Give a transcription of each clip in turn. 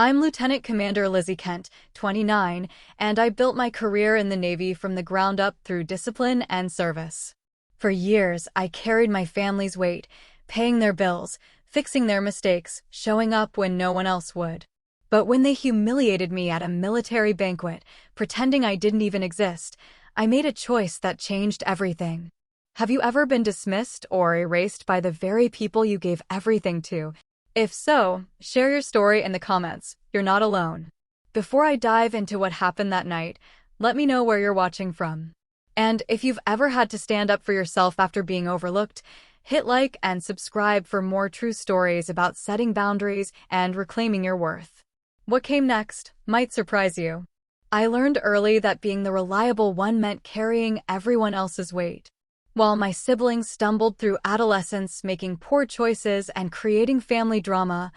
I'm Lieutenant Commander Lizzie Kent, 29, and I built my career in the Navy from the ground up through discipline and service. For years, I carried my family's weight, paying their bills, fixing their mistakes, showing up when no one else would. But when they humiliated me at a military banquet, pretending I didn't even exist, I made a choice that changed everything. Have you ever been dismissed or erased by the very people you gave everything to? If so, share your story in the comments. You're not alone. Before I dive into what happened that night, let me know where you're watching from. And if you've ever had to stand up for yourself after being overlooked, hit like and subscribe for more true stories about setting boundaries and reclaiming your worth. What came next might surprise you. I learned early that being the reliable one meant carrying everyone else's weight. While my siblings stumbled through adolescence, making poor choices and creating family drama,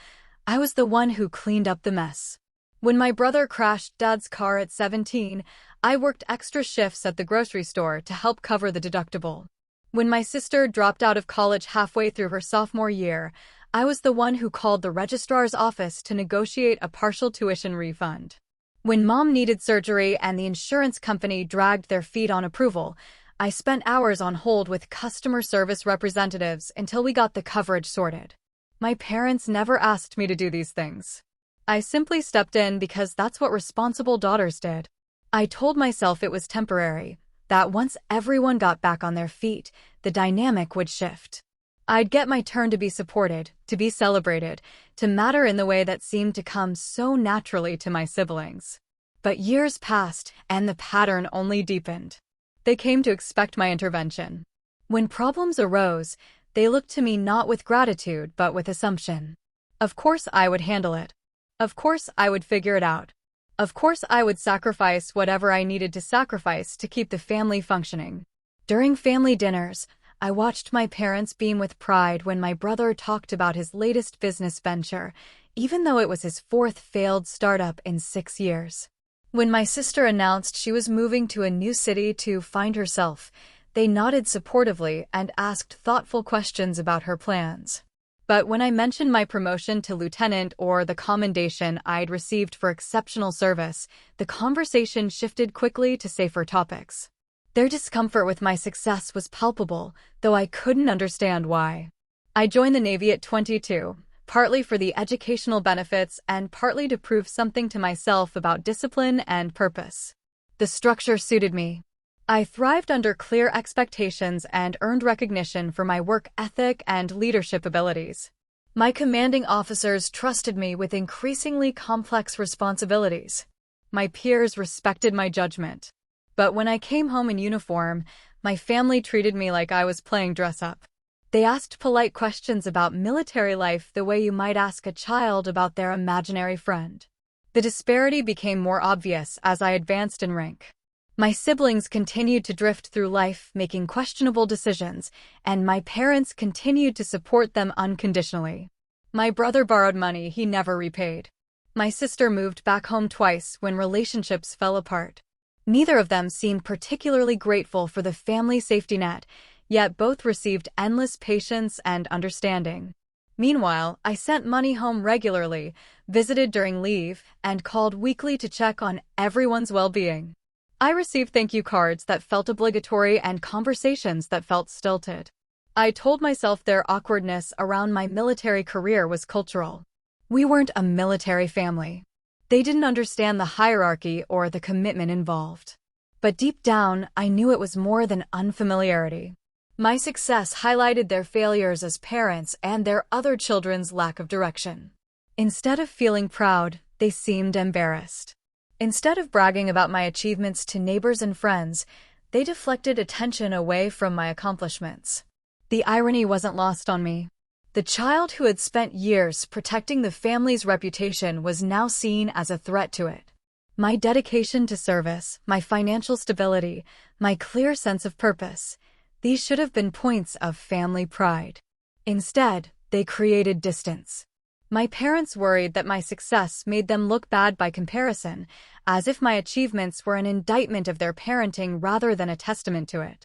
I was the one who cleaned up the mess. When my brother crashed Dad's car at 17, I worked extra shifts at the grocery store to help cover the deductible. When my sister dropped out of college halfway through her sophomore year, I was the one who called the registrar's office to negotiate a partial tuition refund. When Mom needed surgery and the insurance company dragged their feet on approval, I spent hours on hold with customer service representatives until we got the coverage sorted. My parents never asked me to do these things. I simply stepped in because that's what responsible daughters did. I told myself it was temporary, that once everyone got back on their feet, the dynamic would shift. I'd get my turn to be supported, to be celebrated, to matter in the way that seemed to come so naturally to my siblings. But years passed, and the pattern only deepened. They came to expect my intervention. When problems arose, they looked to me not with gratitude but with assumption. Of course I would handle it. Of course I would figure it out. Of course I would sacrifice whatever I needed to sacrifice to keep the family functioning. During family dinners, I watched my parents beam with pride when my brother talked about his latest business venture, even though it was his fourth failed startup in 6 years. When my sister announced she was moving to a new city to find herself, they nodded supportively and asked thoughtful questions about her plans. But when I mentioned my promotion to lieutenant or the commendation I'd received for exceptional service, the conversation shifted quickly to safer topics. Their discomfort with my success was palpable, though I couldn't understand why. I joined the Navy at 22. Partly for the educational benefits and partly to prove something to myself about discipline and purpose. The structure suited me. I thrived under clear expectations and earned recognition for my work ethic and leadership abilities. My commanding officers trusted me with increasingly complex responsibilities. My peers respected my judgment. But when I came home in uniform, my family treated me like I was playing dress-up. They asked polite questions about military life the way you might ask a child about their imaginary friend. The disparity became more obvious as I advanced in rank. My siblings continued to drift through life, making questionable decisions, and my parents continued to support them unconditionally. My brother borrowed money he never repaid. My sister moved back home twice when relationships fell apart. Neither of them seemed particularly grateful for the family safety net, yet both received endless patience and understanding. Meanwhile, I sent money home regularly, visited during leave, and called weekly to check on everyone's well-being. I received thank you cards that felt obligatory and conversations that felt stilted. I told myself their awkwardness around my military career was cultural. We weren't a military family. They didn't understand the hierarchy or the commitment involved. But deep down, I knew it was more than unfamiliarity. My success highlighted their failures as parents and their other children's lack of direction. Instead of feeling proud, they seemed embarrassed. Instead of bragging about my achievements to neighbors and friends, they deflected attention away from my accomplishments. The irony wasn't lost on me. The child who had spent years protecting the family's reputation was now seen as a threat to it. My dedication to service, my financial stability, my clear sense of purpose, these should have been points of family pride. Instead, they created distance. My parents worried that my success made them look bad by comparison, as if my achievements were an indictment of their parenting rather than a testament to it.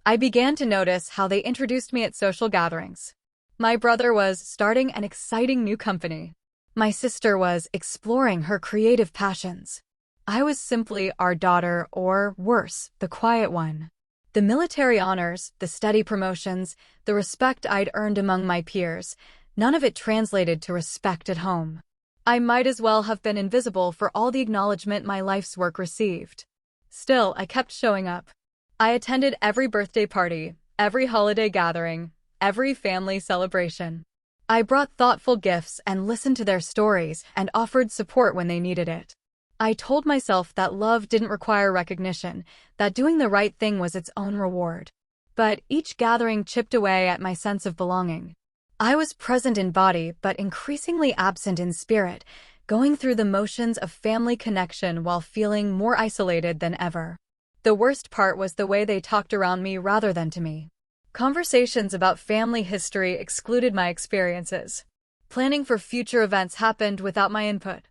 I began to notice how they introduced me at social gatherings. My brother was starting an exciting new company. My sister was exploring her creative passions. I was simply our daughter, or worse, the quiet one. The military honors, the steady promotions, the respect I'd earned among my peers, none of it translated to respect at home. I might as well have been invisible for all the acknowledgement my life's work received. Still, I kept showing up. I attended every birthday party, every holiday gathering, every family celebration. I brought thoughtful gifts and listened to their stories and offered support when they needed it. I told myself that love didn't require recognition, that doing the right thing was its own reward. But each gathering chipped away at my sense of belonging. I was present in body but increasingly absent in spirit, going through the motions of family connection while feeling more isolated than ever. The worst part was the way they talked around me rather than to me. Conversations about family history excluded my experiences. Planning for future events happened without my input.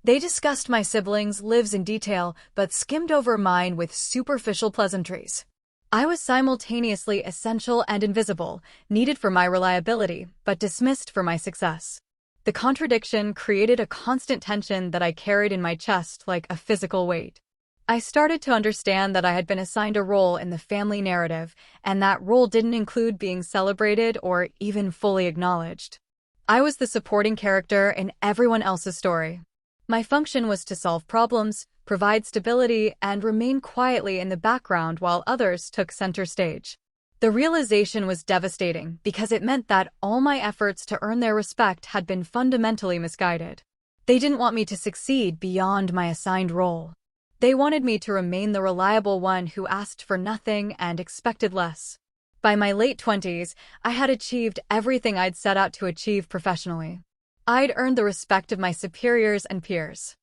They discussed my siblings' lives in detail, but skimmed over mine with superficial pleasantries. I was simultaneously essential and invisible, needed for my reliability, but dismissed for my success. The contradiction created a constant tension that I carried in my chest like a physical weight. I started to understand that I had been assigned a role in the family narrative, and that role didn't include being celebrated or even fully acknowledged. I was the supporting character in everyone else's story. My function was to solve problems, provide stability, and remain quietly in the background while others took center stage. The realization was devastating because it meant that all my efforts to earn their respect had been fundamentally misguided. They didn't want me to succeed beyond my assigned role. They wanted me to remain the reliable one who asked for nothing and expected less. By my late 20s, I had achieved everything I'd set out to achieve professionally. I'd earned the respect of my superiors and peers.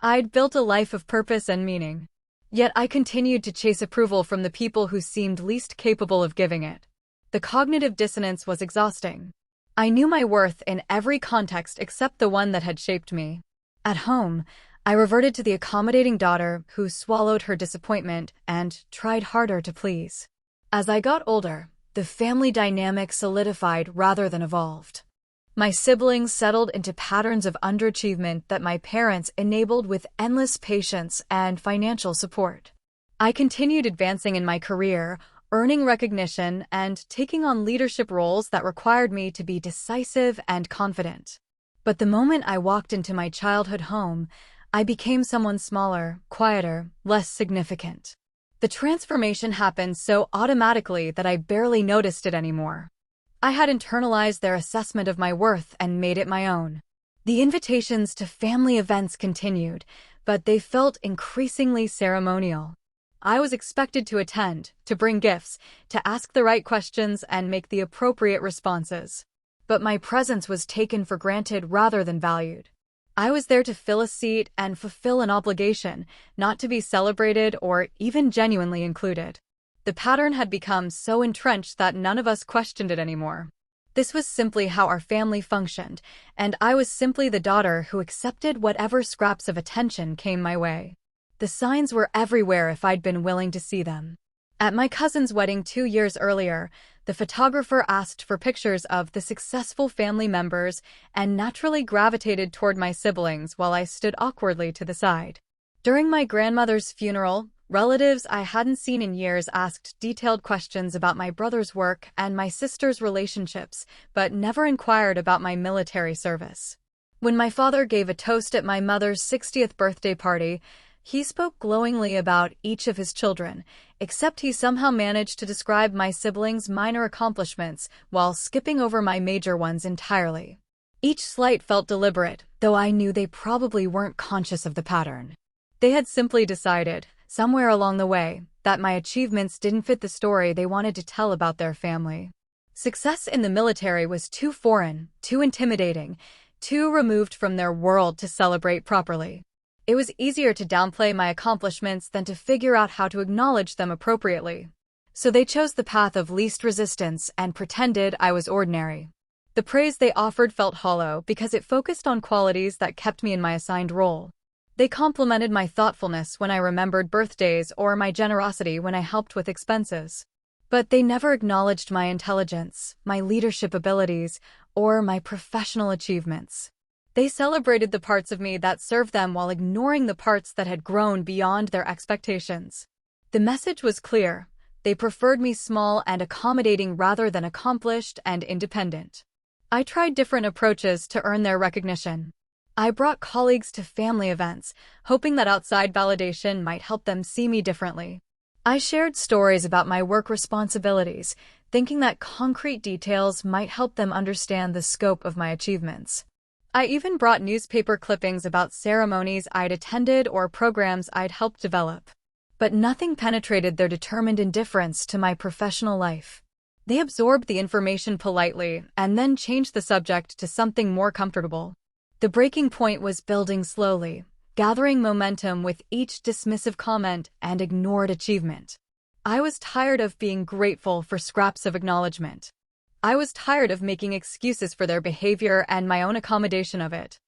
I'd built a life of purpose and meaning. Yet I continued to chase approval from the people who seemed least capable of giving it. The cognitive dissonance was exhausting. I knew my worth in every context except the one that had shaped me. At home, I reverted to the accommodating daughter who swallowed her disappointment and tried harder to please. As I got older, the family dynamic solidified rather than evolved. My siblings settled into patterns of underachievement that my parents enabled with endless patience and financial support. I continued advancing in my career, earning recognition, and taking on leadership roles that required me to be decisive and confident. But the moment I walked into my childhood home, I became someone smaller, quieter, less significant. The transformation happened so automatically that I barely noticed it anymore. I had internalized their assessment of my worth and made it my own. The invitations to family events continued, but they felt increasingly ceremonial. I was expected to attend, to bring gifts, to ask the right questions and make the appropriate responses. But my presence was taken for granted rather than valued. I was there to fill a seat and fulfill an obligation, not to be celebrated or even genuinely included. The pattern had become so entrenched that none of us questioned it anymore. This was simply how our family functioned, and I was simply the daughter who accepted whatever scraps of attention came my way. The signs were everywhere if I'd been willing to see them. At my cousin's wedding 2 years earlier, the photographer asked for pictures of the successful family members and naturally gravitated toward my siblings while I stood awkwardly to the side. During my grandmother's funeral, relatives I hadn't seen in years asked detailed questions about my brother's work and my sister's relationships, but never inquired about my military service. When my father gave a toast at my mother's 60th birthday party, he spoke glowingly about each of his children, except he somehow managed to describe my siblings' minor accomplishments while skipping over my major ones entirely. Each slight felt deliberate, though I knew they probably weren't conscious of the pattern. They had simply decided, somewhere along the way, that my achievements didn't fit the story they wanted to tell about their family. Success in the military was too foreign, too intimidating, too removed from their world to celebrate properly. It was easier to downplay my accomplishments than to figure out how to acknowledge them appropriately. So they chose the path of least resistance and pretended I was ordinary. The praise they offered felt hollow because it focused on qualities that kept me in my assigned role. They complimented my thoughtfulness when I remembered birthdays or my generosity when I helped with expenses. But they never acknowledged my intelligence, my leadership abilities, or my professional achievements. They celebrated the parts of me that served them while ignoring the parts that had grown beyond their expectations. The message was clear. They preferred me small and accommodating rather than accomplished and independent. I tried different approaches to earn their recognition. I brought colleagues to family events, hoping that outside validation might help them see me differently. I shared stories about my work responsibilities, thinking that concrete details might help them understand the scope of my achievements. I even brought newspaper clippings about ceremonies I'd attended or programs I'd helped develop. But nothing penetrated their determined indifference to my professional life. They absorbed the information politely and then changed the subject to something more comfortable. The breaking point was building slowly, gathering momentum with each dismissive comment and ignored achievement. I was tired of being grateful for scraps of acknowledgement. I was tired of making excuses for their behavior and my own accommodation of it.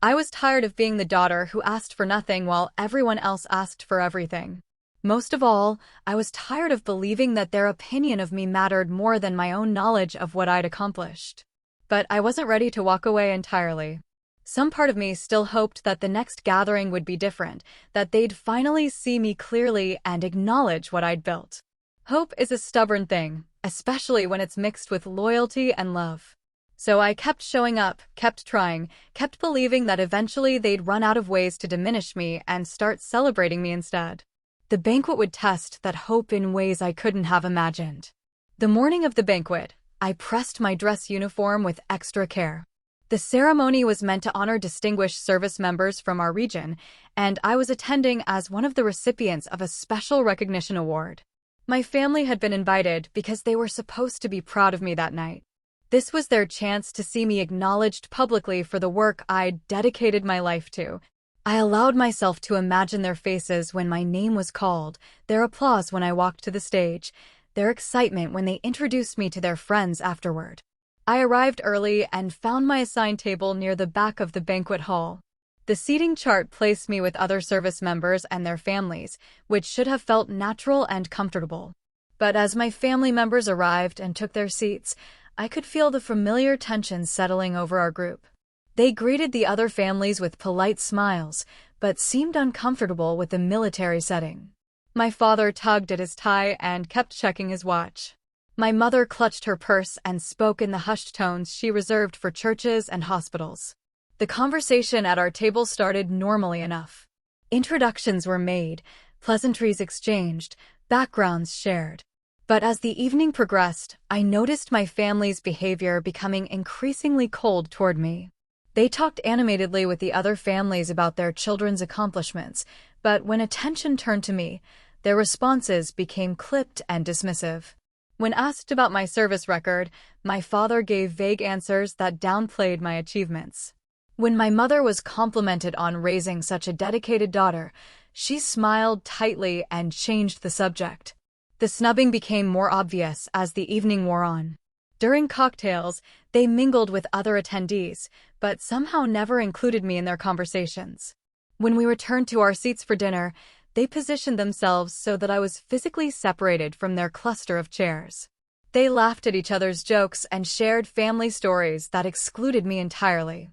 I was tired of being the daughter who asked for nothing while everyone else asked for everything. Most of all, I was tired of believing that their opinion of me mattered more than my own knowledge of what I'd accomplished. But I wasn't ready to walk away entirely. Some part of me still hoped that the next gathering would be different, that they'd finally see me clearly and acknowledge what I'd built. Hope is a stubborn thing, especially when it's mixed with loyalty and love. So I kept showing up, kept trying, kept believing that eventually they'd run out of ways to diminish me and start celebrating me instead. The banquet would test that hope in ways I couldn't have imagined. The morning of the banquet, I pressed my dress uniform with extra care. The ceremony was meant to honor distinguished service members from our region, and I was attending as one of the recipients of a special recognition award. My family had been invited because they were supposed to be proud of me that night. This was their chance to see me acknowledged publicly for the work I'd dedicated my life to. I allowed myself to imagine their faces when my name was called, their applause when I walked to the stage, their excitement when they introduced me to their friends afterward. I arrived early and found my assigned table near the back of the banquet hall. The seating chart placed me with other service members and their families, which should have felt natural and comfortable. But as my family members arrived and took their seats, I could feel the familiar tension settling over our group. They greeted the other families with polite smiles, but seemed uncomfortable with the military setting. My father tugged at his tie and kept checking his watch. My mother clutched her purse and spoke in the hushed tones she reserved for churches and hospitals. The conversation at our table started normally enough. Introductions were made, pleasantries exchanged, backgrounds shared. But as the evening progressed, I noticed my family's behavior becoming increasingly cold toward me. They talked animatedly with the other families about their children's accomplishments, but when attention turned to me, their responses became clipped and dismissive. When asked about my service record, my father gave vague answers that downplayed my achievements. When my mother was complimented on raising such a dedicated daughter, she smiled tightly and changed the subject. The snubbing became more obvious as the evening wore on. During cocktails, they mingled with other attendees, but somehow never included me in their conversations. When we returned to our seats for dinner, they positioned themselves so that I was physically separated from their cluster of chairs. They laughed at each other's jokes and shared family stories that excluded me entirely.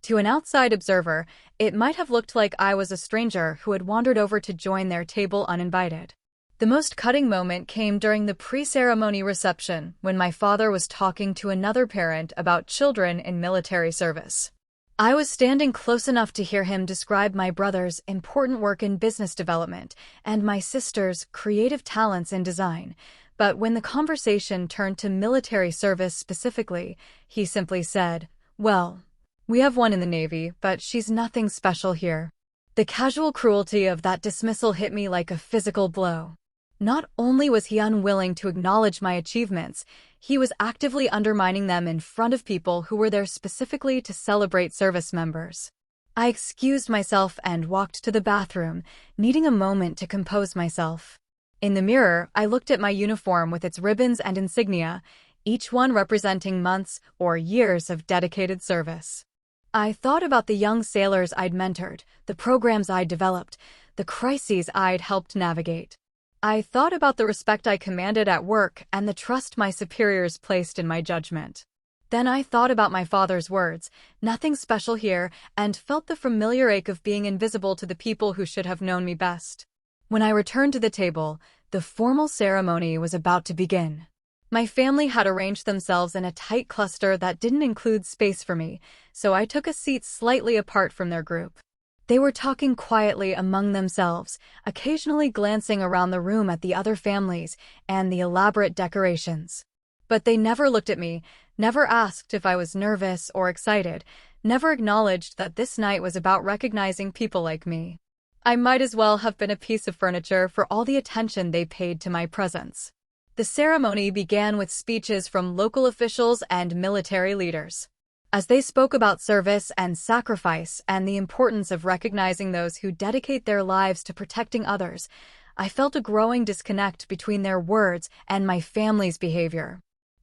To an outside observer, it might have looked like I was a stranger who had wandered over to join their table uninvited. The most cutting moment came during the pre-ceremony reception when my father was talking to another parent about children in military service. I was standing close enough to hear him describe my brother's important work in business development and my sister's creative talents in design, but when the conversation turned to military service specifically, he simply said, "Well, we have one in the Navy, but she's nothing special here." The casual cruelty of that dismissal hit me like a physical blow. Not only was he unwilling to acknowledge my achievements, he was actively undermining them in front of people who were there specifically to celebrate service members. I excused myself and walked to the bathroom, needing a moment to compose myself. In the mirror, I looked at my uniform with its ribbons and insignia, each one representing months or years of dedicated service. I thought about the young sailors I'd mentored, the programs I'd developed, the crises I'd helped navigate. I thought about the respect I commanded at work and the trust my superiors placed in my judgment. Then I thought about my father's words, nothing special here, and felt the familiar ache of being invisible to the people who should have known me best. When I returned to the table, the formal ceremony was about to begin. My family had arranged themselves in a tight cluster that didn't include space for me, so I took a seat slightly apart from their group. They were talking quietly among themselves, occasionally glancing around the room at the other families and the elaborate decorations. But they never looked at me, never asked if I was nervous or excited, never acknowledged that this night was about recognizing people like me. I might as well have been a piece of furniture for all the attention they paid to my presence. The ceremony began with speeches from local officials and military leaders. As they spoke about service and sacrifice and the importance of recognizing those who dedicate their lives to protecting others, I felt a growing disconnect between their words and my family's behavior.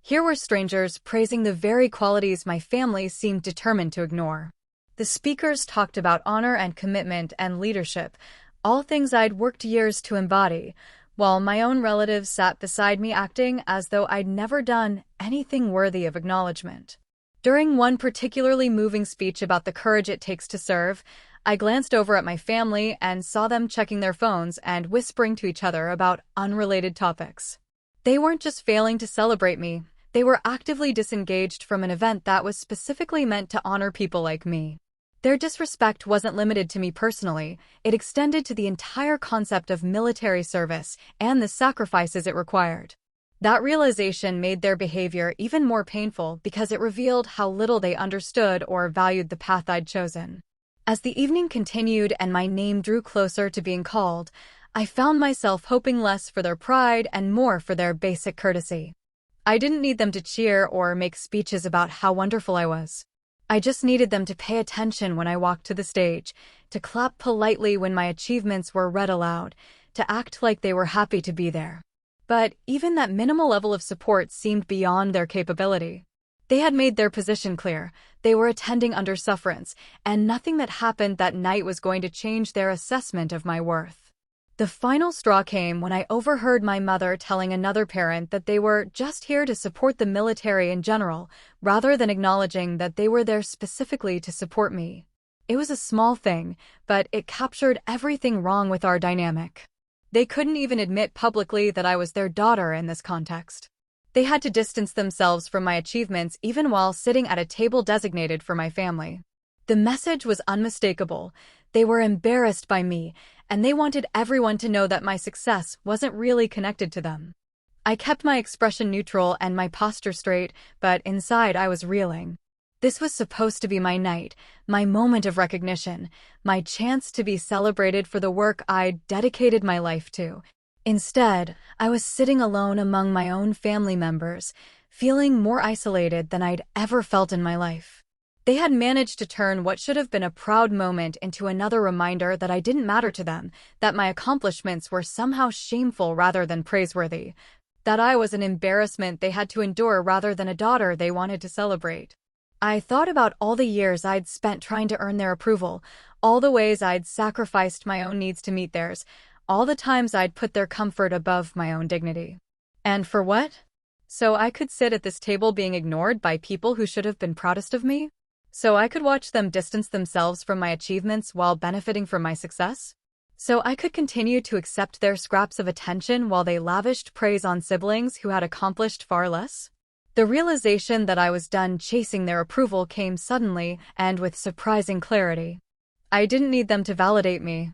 Here were strangers praising the very qualities my family seemed determined to ignore. The speakers talked about honor and commitment and leadership, all things I'd worked years to embody, while my own relatives sat beside me acting as though I'd never done anything worthy of acknowledgement. During one particularly moving speech about the courage it takes to serve, I glanced over at my family and saw them checking their phones and whispering to each other about unrelated topics. They weren't just failing to celebrate me, they were actively disengaged from an event that was specifically meant to honor people like me. Their disrespect wasn't limited to me personally, it extended to the entire concept of military service and the sacrifices it required. That realization made their behavior even more painful because it revealed how little they understood or valued the path I'd chosen. As the evening continued and my name drew closer to being called, I found myself hoping less for their pride and more for their basic courtesy. I didn't need them to cheer or make speeches about how wonderful I was. I just needed them to pay attention when I walked to the stage, to clap politely when my achievements were read aloud, to act like they were happy to be there. But even that minimal level of support seemed beyond their capability. They had made their position clear, they were attending under sufferance, and nothing that happened that night was going to change their assessment of my worth. The final straw came when I overheard my mother telling another parent that they were just here to support the military in general, rather than acknowledging that they were there specifically to support me. It was a small thing, but it captured everything wrong with our dynamic. They couldn't even admit publicly that I was their daughter in this context. They had to distance themselves from my achievements even while sitting at a table designated for my family. The message was unmistakable. They were embarrassed by me, and they wanted everyone to know that my success wasn't really connected to them. I kept my expression neutral and my posture straight, but inside I was reeling. This was supposed to be my night, my moment of recognition, my chance to be celebrated for the work I'd dedicated my life to. Instead, I was sitting alone among my own family members, feeling more isolated than I'd ever felt in my life. They had managed to turn what should have been a proud moment into another reminder that I didn't matter to them, that my accomplishments were somehow shameful rather than praiseworthy, that I was an embarrassment they had to endure rather than a daughter they wanted to celebrate. I thought about all the years I'd spent trying to earn their approval, all the ways I'd sacrificed my own needs to meet theirs, all the times I'd put their comfort above my own dignity. And for what? So I could sit at this table being ignored by people who should have been proudest of me? So I could watch them distance themselves from my achievements while benefiting from my success? So I could continue to accept their scraps of attention while they lavished praise on siblings who had accomplished far less? The realization that I was done chasing their approval came suddenly and with surprising clarity. I didn't need them to validate me.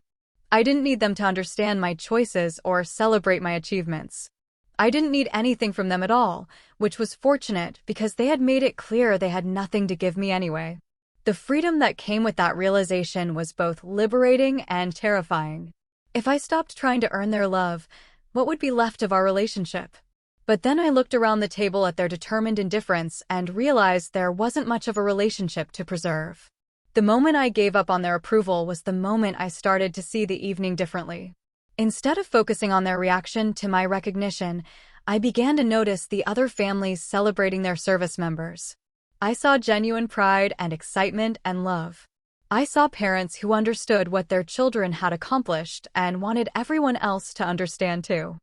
I didn't need them to understand my choices or celebrate my achievements. I didn't need anything from them at all, which was fortunate because they had made it clear they had nothing to give me anyway. The freedom that came with that realization was both liberating and terrifying. If I stopped trying to earn their love, what would be left of our relationship? But then I looked around the table at their determined indifference and realized there wasn't much of a relationship to preserve. The moment I gave up on their approval was the moment I started to see the evening differently. Instead of focusing on their reaction to my recognition, I began to notice the other families celebrating their service members. I saw genuine pride and excitement and love. I saw parents who understood what their children had accomplished and wanted everyone else to understand too.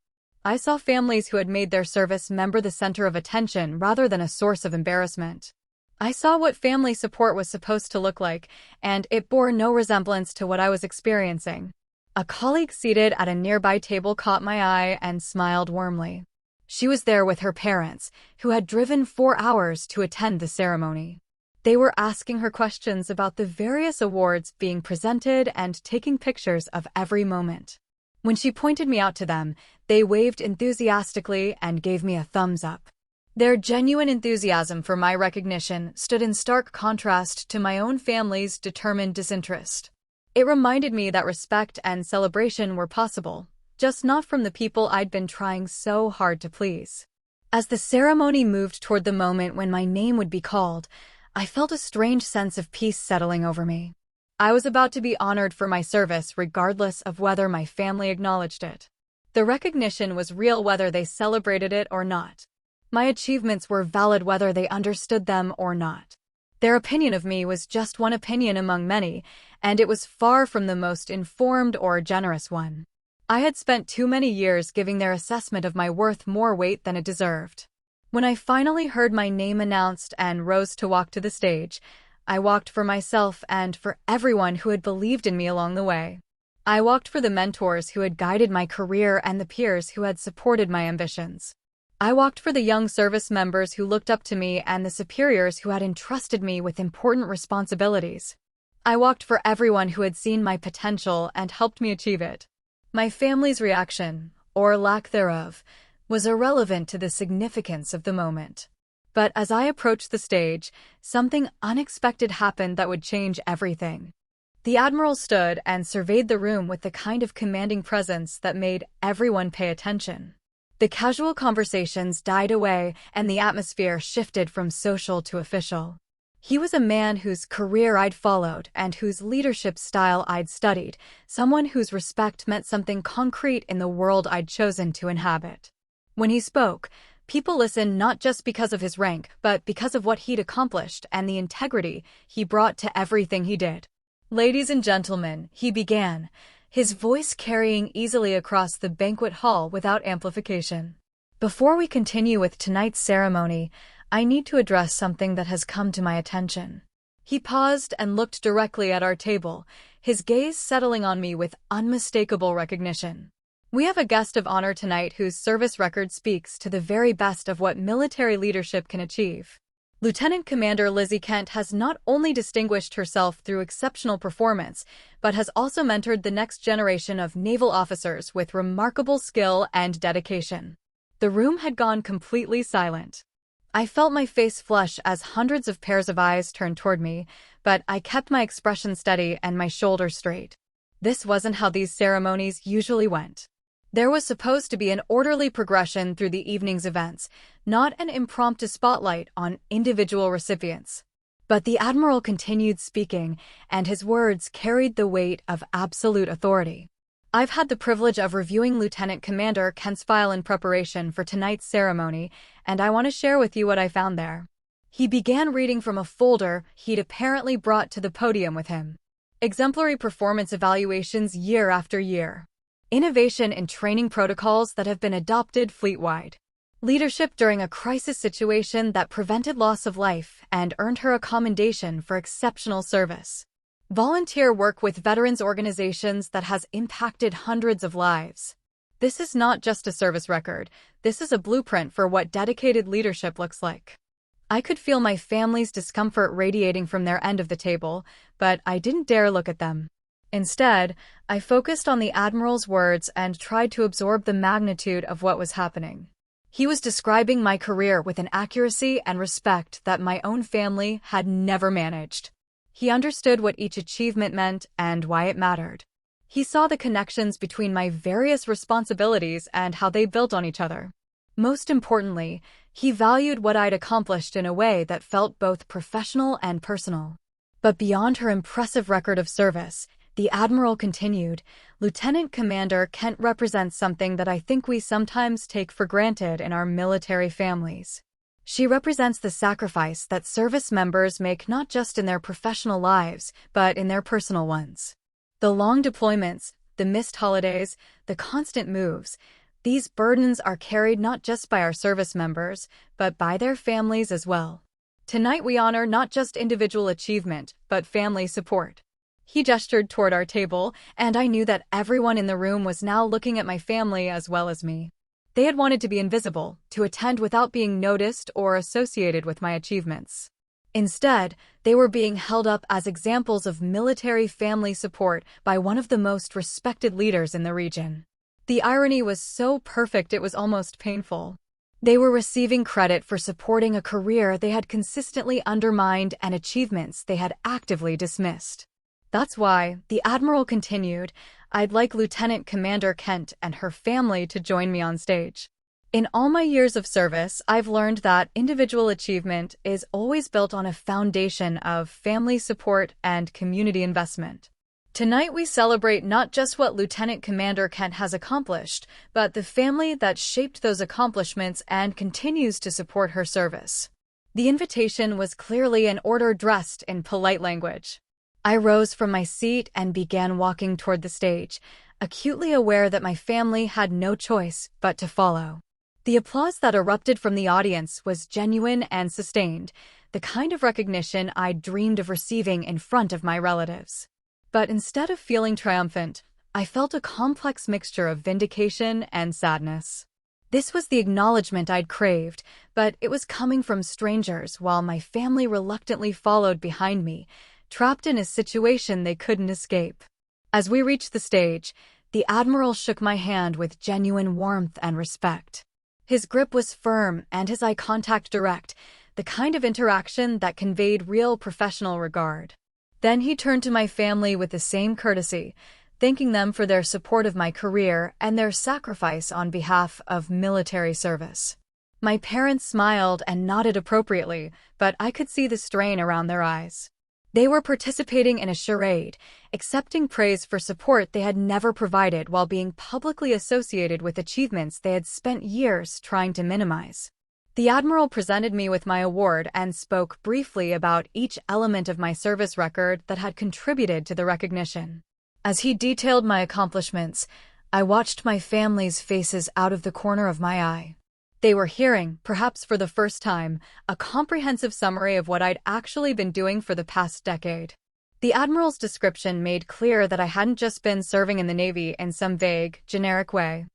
I saw families who had made their service member the center of attention rather than a source of embarrassment. I saw what family support was supposed to look like, and it bore no resemblance to what I was experiencing. A colleague seated at a nearby table caught my eye and smiled warmly. She was there with her parents, who had driven 4 hours to attend the ceremony. They were asking her questions about the various awards being presented and taking pictures of every moment. When she pointed me out to them, they waved enthusiastically and gave me a thumbs up. Their genuine enthusiasm for my recognition stood in stark contrast to my own family's determined disinterest. It reminded me that respect and celebration were possible, just not from the people I'd been trying so hard to please. As the ceremony moved toward the moment when my name would be called, I felt a strange sense of peace settling over me. I was about to be honored for my service regardless of whether my family acknowledged it. The recognition was real whether they celebrated it or not. My achievements were valid whether they understood them or not. Their opinion of me was just one opinion among many, and it was far from the most informed or generous one. I had spent too many years giving their assessment of my worth more weight than it deserved. When I finally heard my name announced and rose to walk to the stage, I walked for myself and for everyone who had believed in me along the way. I walked for the mentors who had guided my career and the peers who had supported my ambitions. I walked for the young service members who looked up to me and the superiors who had entrusted me with important responsibilities. I walked for everyone who had seen my potential and helped me achieve it. My family's reaction, or lack thereof, was irrelevant to the significance of the moment. But as I approached the stage, something unexpected happened that would change everything. The Admiral stood and surveyed the room with the kind of commanding presence that made everyone pay attention. The casual conversations died away and the atmosphere shifted from social to official. He was a man whose career I'd followed and whose leadership style I'd studied, someone whose respect meant something concrete in the world I'd chosen to inhabit. When he spoke, people listened not just because of his rank, but because of what he'd accomplished and the integrity he brought to everything he did. "Ladies and gentlemen," he began, his voice carrying easily across the banquet hall without amplification. "Before we continue with tonight's ceremony, I need to address something that has come to my attention." He paused and looked directly at our table, his gaze settling on me with unmistakable recognition. "We have a guest of honor tonight whose service record speaks to the very best of what military leadership can achieve. Lieutenant Commander Lizzie Kent has not only distinguished herself through exceptional performance, but has also mentored the next generation of naval officers with remarkable skill and dedication." The room had gone completely silent. I felt my face flush as hundreds of pairs of eyes turned toward me, but I kept my expression steady and my shoulders straight. This wasn't how these ceremonies usually went. There was supposed to be an orderly progression through the evening's events, not an impromptu spotlight on individual recipients. But the Admiral continued speaking, and his words carried the weight of absolute authority. "I've had the privilege of reviewing Lieutenant Commander Kent's file in preparation for tonight's ceremony, and I want to share with you what I found there." He began reading from a folder he'd apparently brought to the podium with him. Exemplary performance evaluations year after year. Innovation in training protocols that have been adopted fleet-wide. Leadership during a crisis situation that prevented loss of life and earned her a commendation for exceptional service. Volunteer work with veterans organizations that has impacted hundreds of lives. This is not just a service record, this is a blueprint for what dedicated leadership looks like. I could feel my family's discomfort radiating from their end of the table, but I didn't dare look at them. Instead, I focused on the Admiral's words and tried to absorb the magnitude of what was happening. He was describing my career with an accuracy and respect that my own family had never managed. He understood what each achievement meant and why it mattered. He saw the connections between my various responsibilities and how they built on each other. Most importantly, he valued what I'd accomplished in a way that felt both professional and personal. But beyond her impressive record of service, the Admiral continued, "Lieutenant Commander Kent represents something that I think we sometimes take for granted in our military families. She represents the sacrifice that service members make not just in their professional lives, but in their personal ones. The long deployments, the missed holidays, the constant moves, these burdens are carried not just by our service members, but by their families as well. Tonight we honor not just individual achievement, but family support. He gestured toward our table, and I knew that everyone in the room was now looking at my family as well as me. They had wanted to be invisible, to attend without being noticed or associated with my achievements. Instead, they were being held up as examples of military family support by one of the most respected leaders in the region. The irony was so perfect it was almost painful. They were receiving credit for supporting a career they had consistently undermined and achievements they had actively dismissed. That's why, the Admiral continued, I'd like Lieutenant Commander Kent and her family to join me on stage. In all my years of service, I've learned that individual achievement is always built on a foundation of family support and community investment. Tonight we celebrate not just what Lieutenant Commander Kent has accomplished, but the family that shaped those accomplishments and continues to support her service. The invitation was clearly an order dressed in polite language. I rose from my seat and began walking toward the stage, acutely aware that my family had no choice but to follow. The applause that erupted from the audience was genuine and sustained, the kind of recognition I'd dreamed of receiving in front of my relatives. But instead of feeling triumphant, I felt a complex mixture of vindication and sadness. This was the acknowledgement I'd craved, but it was coming from strangers while my family reluctantly followed behind me, trapped in a situation they couldn't escape. As we reached the stage, the Admiral shook my hand with genuine warmth and respect. His grip was firm and his eye contact direct, the kind of interaction that conveyed real professional regard. Then he turned to my family with the same courtesy, thanking them for their support of my career and their sacrifice on behalf of military service. My parents smiled and nodded appropriately, but I could see the strain around their eyes. They were participating in a charade, accepting praise for support they had never provided while being publicly associated with achievements they had spent years trying to minimize. The Admiral presented me with my award and spoke briefly about each element of my service record that had contributed to the recognition. As he detailed my accomplishments, I watched my family's faces out of the corner of my eye. They were hearing, perhaps for the first time, a comprehensive summary of what I'd actually been doing for the past decade. The Admiral's description made clear that I hadn't just been serving in the Navy in some vague, generic way.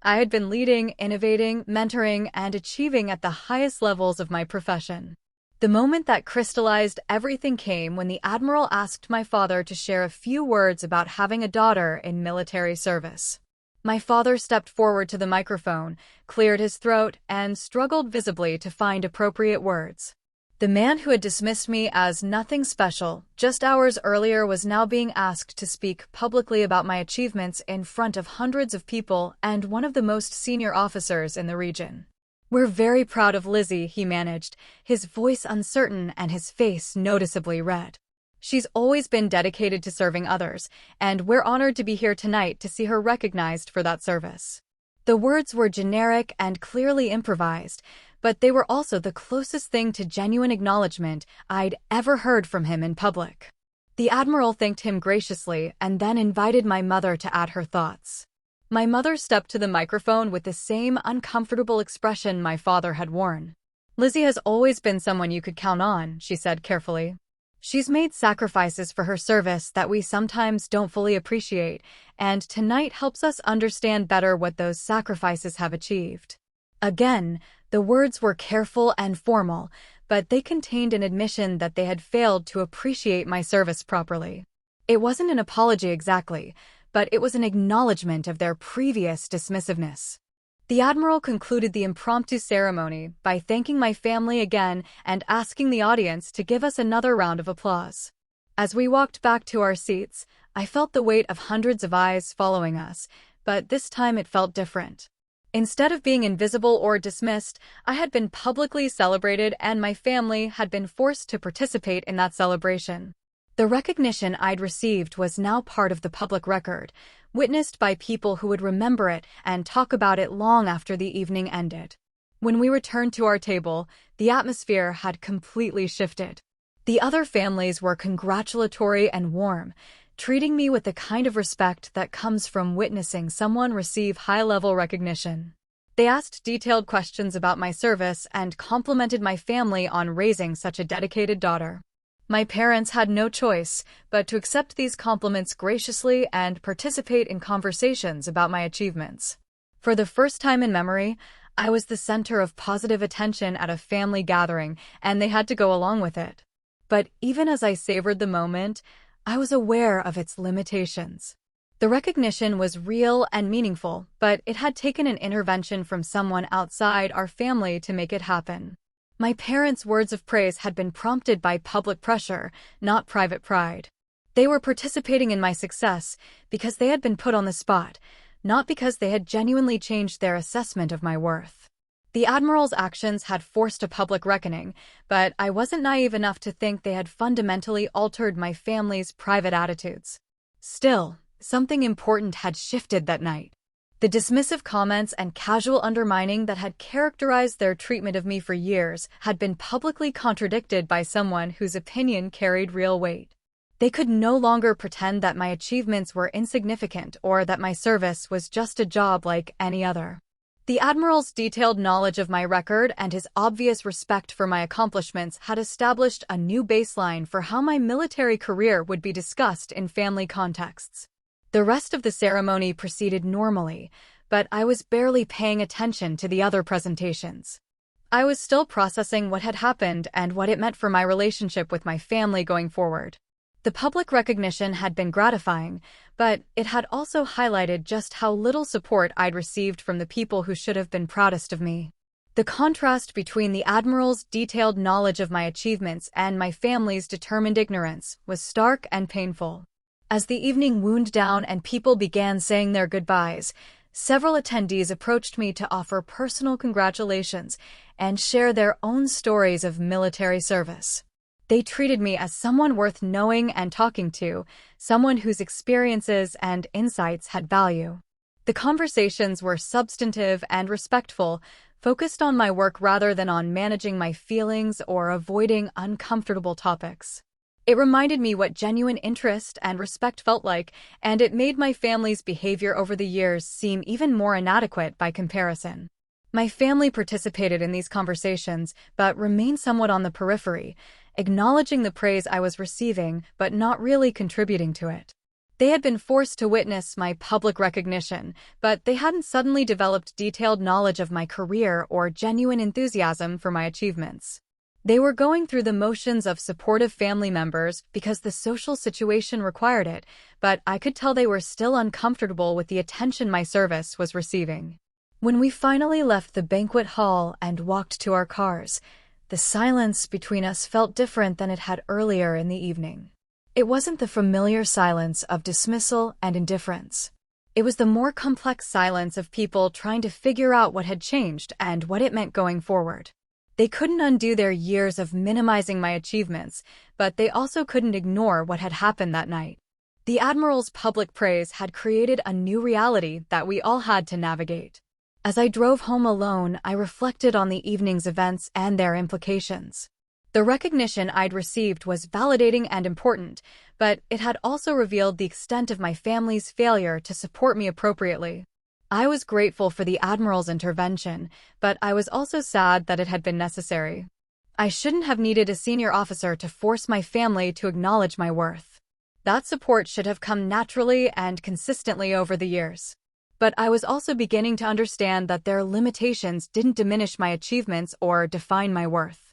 I had been leading, innovating, mentoring, and achieving at the highest levels of my profession. The moment that crystallized everything came when the Admiral asked my father to share a few words about having a daughter in military service. My father stepped forward to the microphone, cleared his throat, and struggled visibly to find appropriate words. The man who had dismissed me as nothing special just hours earlier was now being asked to speak publicly about my achievements in front of hundreds of people and one of the most senior officers in the region. "We're very proud of Lizzie," he managed, his voice uncertain and his face noticeably red. "She's always been dedicated to serving others, and we're honored to be here tonight to see her recognized for that service." The words were generic and clearly improvised, but they were also the closest thing to genuine acknowledgement I'd ever heard from him in public. The Admiral thanked him graciously and then invited my mother to add her thoughts. My mother stepped to the microphone with the same uncomfortable expression my father had worn. "Lizzie has always been someone you could count on," she said carefully. "She's made sacrifices for her service that we sometimes don't fully appreciate, and tonight helps us understand better what those sacrifices have achieved." Again, the words were careful and formal, but they contained an admission that they had failed to appreciate my service properly. It wasn't an apology exactly, but it was an acknowledgement of their previous dismissiveness. The Admiral concluded the impromptu ceremony by thanking my family again and asking the audience to give us another round of applause. As we walked back to our seats, I felt the weight of hundreds of eyes following us, but this time it felt different. Instead of being invisible or dismissed, I had been publicly celebrated and my family had been forced to participate in that celebration. The recognition I'd received was now part of the public record, witnessed by people who would remember it and talk about it long after the evening ended. When we returned to our table, the atmosphere had completely shifted. The other families were congratulatory and warm, treating me with the kind of respect that comes from witnessing someone receive high-level recognition. They asked detailed questions about my service and complimented my family on raising such a dedicated daughter. My parents had no choice but to accept these compliments graciously and participate in conversations about my achievements. For the first time in memory, I was the center of positive attention at a family gathering, and they had to go along with it. But even as I savored the moment, I was aware of its limitations. The recognition was real and meaningful, but it had taken an intervention from someone outside our family to make it happen. My parents' words of praise had been prompted by public pressure, not private pride. They were participating in my success because they had been put on the spot, not because they had genuinely changed their assessment of my worth. The Admiral's actions had forced a public reckoning, but I wasn't naive enough to think they had fundamentally altered my family's private attitudes. Still, something important had shifted that night. The dismissive comments and casual undermining that had characterized their treatment of me for years had been publicly contradicted by someone whose opinion carried real weight. They could no longer pretend that my achievements were insignificant or that my service was just a job like any other. The Admiral's detailed knowledge of my record and his obvious respect for my accomplishments had established a new baseline for how my military career would be discussed in family contexts. The rest of the ceremony proceeded normally, but I was barely paying attention to the other presentations. I was still processing what had happened and what it meant for my relationship with my family going forward. The public recognition had been gratifying, but it had also highlighted just how little support I'd received from the people who should have been proudest of me. The contrast between the Admiral's detailed knowledge of my achievements and my family's determined ignorance was stark and painful. As the evening wound down and people began saying their goodbyes, several attendees approached me to offer personal congratulations and share their own stories of military service. They treated me as someone worth knowing and talking to, someone whose experiences and insights had value. The conversations were substantive and respectful, focused on my work rather than on managing my feelings or avoiding uncomfortable topics. It reminded me what genuine interest and respect felt like, and it made my family's behavior over the years seem even more inadequate by comparison. My family participated in these conversations, but remained somewhat on the periphery, acknowledging the praise I was receiving, but not really contributing to it. They had been forced to witness my public recognition, but they hadn't suddenly developed detailed knowledge of my career or genuine enthusiasm for my achievements. They were going through the motions of supportive family members because the social situation required it, but I could tell they were still uncomfortable with the attention my service was receiving. When we finally left the banquet hall and walked to our cars, the silence between us felt different than it had earlier in the evening. It wasn't the familiar silence of dismissal and indifference. It was the more complex silence of people trying to figure out what had changed and what it meant going forward. They couldn't undo their years of minimizing my achievements, but they also couldn't ignore what had happened that night. The Admiral's public praise had created a new reality that we all had to navigate. As I drove home alone, I reflected on the evening's events and their implications. The recognition I'd received was validating and important, but it had also revealed the extent of my family's failure to support me appropriately. I was grateful for the Admiral's intervention, but I was also sad that it had been necessary. I shouldn't have needed a senior officer to force my family to acknowledge my worth. That support should have come naturally and consistently over the years. But I was also beginning to understand that their limitations didn't diminish my achievements or define my worth.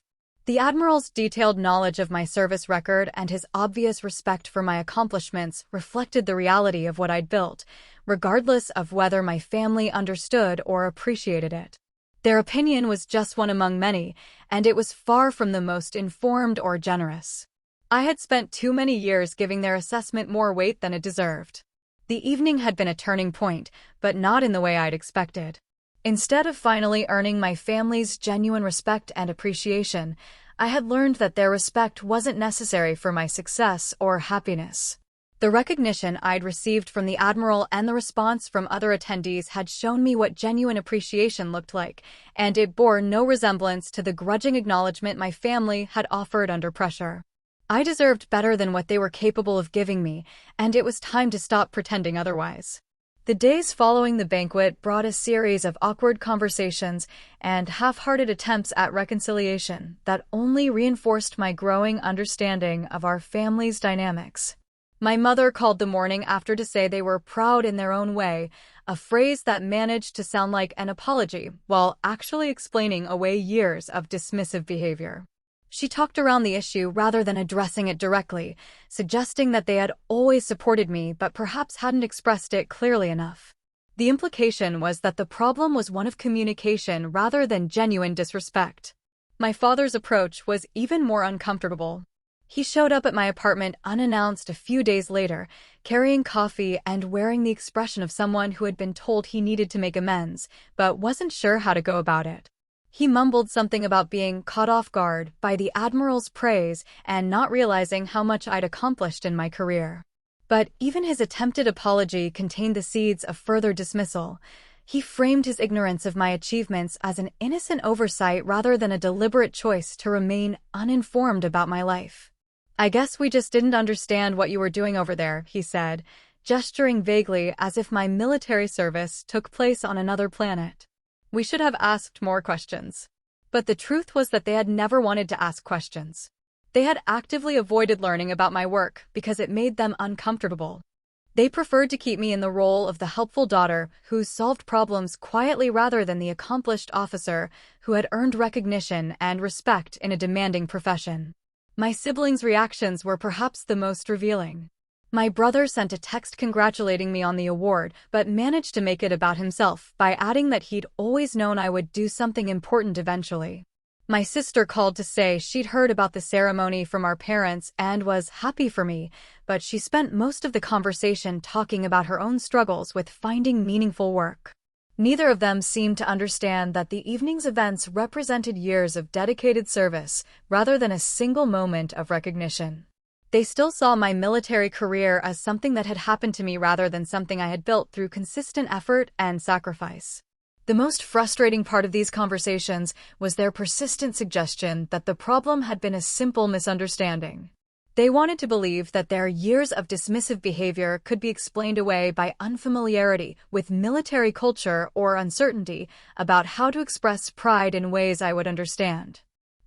The Admiral's detailed knowledge of my service record and his obvious respect for my accomplishments reflected the reality of what I'd built, regardless of whether my family understood or appreciated it. Their opinion was just one among many, and it was far from the most informed or generous. I had spent too many years giving their assessment more weight than it deserved. The evening had been a turning point, but not in the way I'd expected. Instead of finally earning my family's genuine respect and appreciation, I had learned that their respect wasn't necessary for my success or happiness. The recognition I'd received from the Admiral and the response from other attendees had shown me what genuine appreciation looked like, and it bore no resemblance to the grudging acknowledgement my family had offered under pressure. I deserved better than what they were capable of giving me, and it was time to stop pretending otherwise. The days following the banquet brought a series of awkward conversations and half-hearted attempts at reconciliation that only reinforced my growing understanding of our family's dynamics. My mother called the morning after to say they were proud in their own way, a phrase that managed to sound like an apology while actually explaining away years of dismissive behavior. She talked around the issue rather than addressing it directly, suggesting that they had always supported me but perhaps hadn't expressed it clearly enough. The implication was that the problem was one of communication rather than genuine disrespect. My father's approach was even more uncomfortable. He showed up at my apartment unannounced a few days later, carrying coffee and wearing the expression of someone who had been told he needed to make amends, but wasn't sure how to go about it. He mumbled something about being caught off guard by the Admiral's praise and not realizing how much I'd accomplished in my career. But even his attempted apology contained the seeds of further dismissal. He framed his ignorance of my achievements as an innocent oversight rather than a deliberate choice to remain uninformed about my life. "I guess we just didn't understand what you were doing over there," he said, gesturing vaguely as if my military service took place on another planet. We should have asked more questions. But the truth was that they had never wanted to ask questions. They had actively avoided learning about my work because it made them uncomfortable. They preferred to keep me in the role of the helpful daughter who solved problems quietly rather than the accomplished officer who had earned recognition and respect in a demanding profession. My siblings' reactions were perhaps the most revealing. My brother sent a text congratulating me on the award, but managed to make it about himself by adding that he'd always known I would do something important eventually. My sister called to say she'd heard about the ceremony from our parents and was happy for me, but she spent most of the conversation talking about her own struggles with finding meaningful work. Neither of them seemed to understand that the evening's events represented years of dedicated service rather than a single moment of recognition. They still saw my military career as something that had happened to me rather than something I had built through consistent effort and sacrifice. The most frustrating part of these conversations was their persistent suggestion that the problem had been a simple misunderstanding. They wanted to believe that their years of dismissive behavior could be explained away by unfamiliarity with military culture or uncertainty about how to express pride in ways I would understand.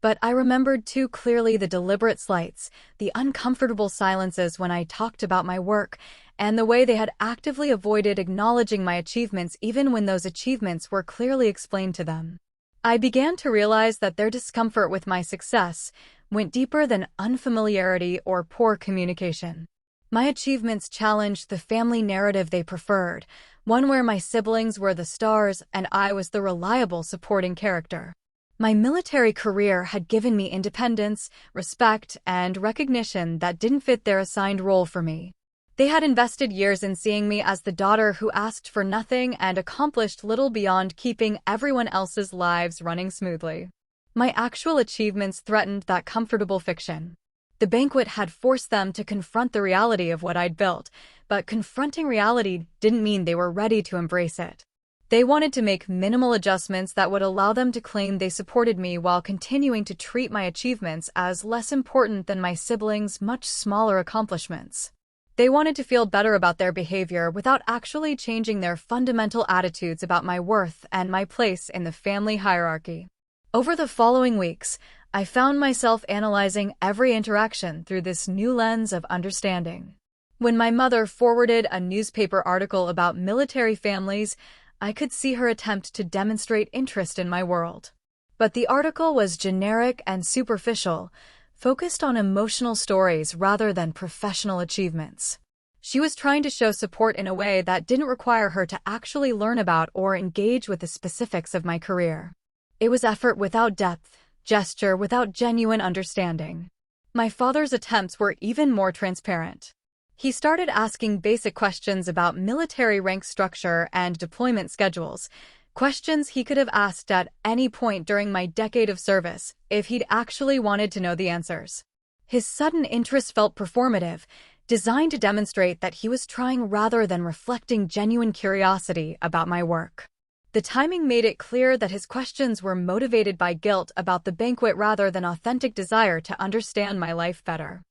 But I remembered too clearly the deliberate slights, the uncomfortable silences when I talked about my work, and the way they had actively avoided acknowledging my achievements even when those achievements were clearly explained to them. I began to realize that their discomfort with my success went deeper than unfamiliarity or poor communication. My achievements challenged the family narrative they preferred, one where my siblings were the stars and I was the reliable supporting character. My military career had given me independence, respect, and recognition that didn't fit their assigned role for me. They had invested years in seeing me as the daughter who asked for nothing and accomplished little beyond keeping everyone else's lives running smoothly. My actual achievements threatened that comfortable fiction. The banquet had forced them to confront the reality of what I'd built, but confronting reality didn't mean they were ready to embrace it. They wanted to make minimal adjustments that would allow them to claim they supported me while continuing to treat my achievements as less important than my siblings' much smaller accomplishments. They wanted to feel better about their behavior without actually changing their fundamental attitudes about my worth and my place in the family hierarchy. Over the following weeks, I found myself analyzing every interaction through this new lens of understanding. When my mother forwarded a newspaper article about military families, I could see her attempt to demonstrate interest in my world. But the article was generic and superficial, focused on emotional stories rather than professional achievements. She was trying to show support in a way that didn't require her to actually learn about or engage with the specifics of my career. It was effort without depth, gesture without genuine understanding. My father's attempts were even more transparent. He started asking basic questions about military rank structure and deployment schedules, questions he could have asked at any point during my decade of service if he'd actually wanted to know the answers. His sudden interest felt performative, designed to demonstrate that he was trying rather than reflecting genuine curiosity about my work. The timing made it clear that his questions were motivated by guilt about the banquet rather than authentic desire to understand my life better.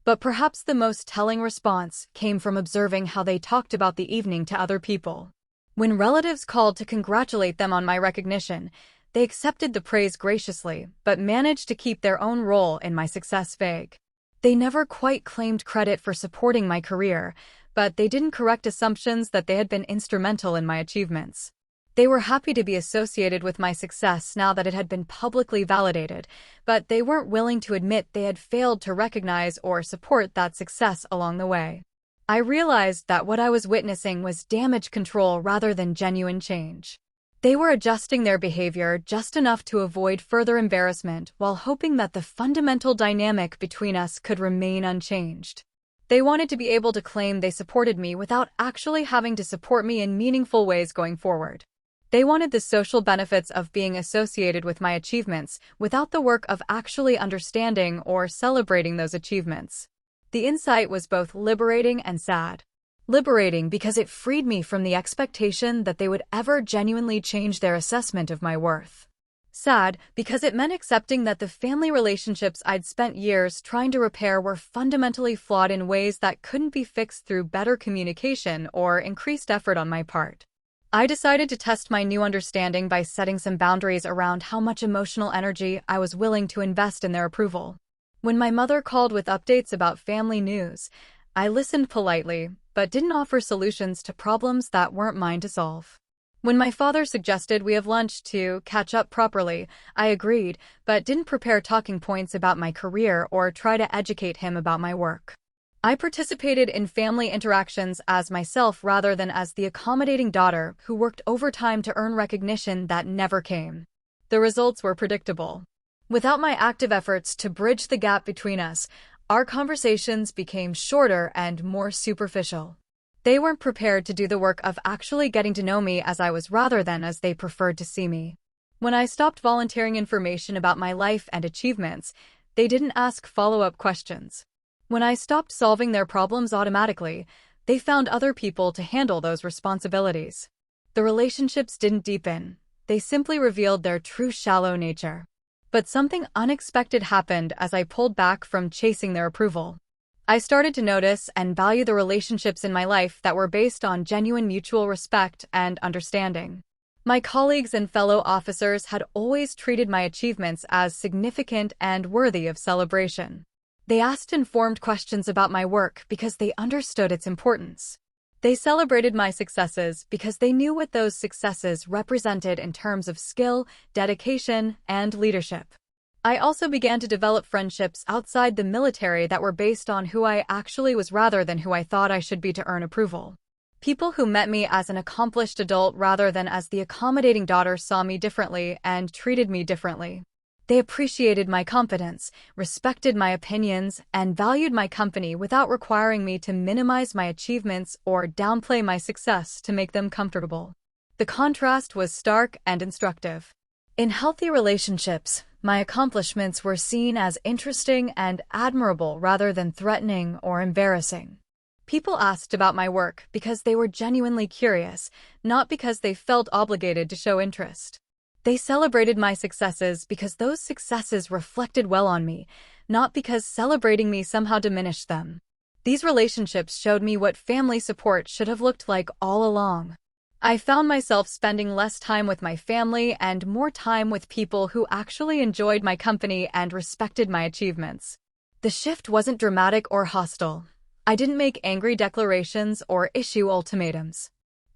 But perhaps the most telling response came from observing how they talked about the evening to other people. When relatives called to congratulate them on my recognition, they accepted the praise graciously, but managed to keep their own role in my success vague. They never quite claimed credit for supporting my career, but they didn't correct assumptions that they had been instrumental in my achievements. They were happy to be associated with my success now that it had been publicly validated, but they weren't willing to admit they had failed to recognize or support that success along the way. I realized that what I was witnessing was damage control rather than genuine change. They were adjusting their behavior just enough to avoid further embarrassment while hoping that the fundamental dynamic between us could remain unchanged. They wanted to be able to claim they supported me without actually having to support me in meaningful ways going forward. They wanted the social benefits of being associated with my achievements without the work of actually understanding or celebrating those achievements. The insight was both liberating and sad. Liberating because it freed me from the expectation that they would ever genuinely change their assessment of my worth. Sad because it meant accepting that the family relationships I'd spent years trying to repair were fundamentally flawed in ways that couldn't be fixed through better communication or increased effort on my part. I decided to test my new understanding by setting some boundaries around how much emotional energy I was willing to invest in their approval. When my mother called with updates about family news, I listened politely, but didn't offer solutions to problems that weren't mine to solve. When my father suggested we have lunch to catch up properly, I agreed, but didn't prepare talking points about my career or try to educate him about my work. I participated in family interactions as myself rather than as the accommodating daughter who worked overtime to earn recognition that never came. The results were predictable. Without my active efforts to bridge the gap between us, our conversations became shorter and more superficial. They weren't prepared to do the work of actually getting to know me as I was rather than as they preferred to see me. When I stopped volunteering information about my life and achievements, they didn't ask follow-up questions. When I stopped solving their problems automatically, they found other people to handle those responsibilities. The relationships didn't deepen. They simply revealed their true shallow nature. But something unexpected happened as I pulled back from chasing their approval. I started to notice and value the relationships in my life that were based on genuine mutual respect and understanding. My colleagues and fellow officers had always treated my achievements as significant and worthy of celebration. They asked informed questions about my work because they understood its importance. They celebrated my successes because they knew what those successes represented in terms of skill, dedication, and leadership. I also began to develop friendships outside the military that were based on who I actually was rather than who I thought I should be to earn approval. People who met me as an accomplished adult rather than as the accommodating daughter saw me differently and treated me differently. They appreciated my confidence, respected my opinions, and valued my company without requiring me to minimize my achievements or downplay my success to make them comfortable. The contrast was stark and instructive. In healthy relationships, my accomplishments were seen as interesting and admirable rather than threatening or embarrassing. People asked about my work because they were genuinely curious, not because they felt obligated to show interest. They celebrated my successes because those successes reflected well on me, not because celebrating me somehow diminished them. These relationships showed me what family support should have looked like all along. I found myself spending less time with my family and more time with people who actually enjoyed my company and respected my achievements. The shift wasn't dramatic or hostile. I didn't make angry declarations or issue ultimatums.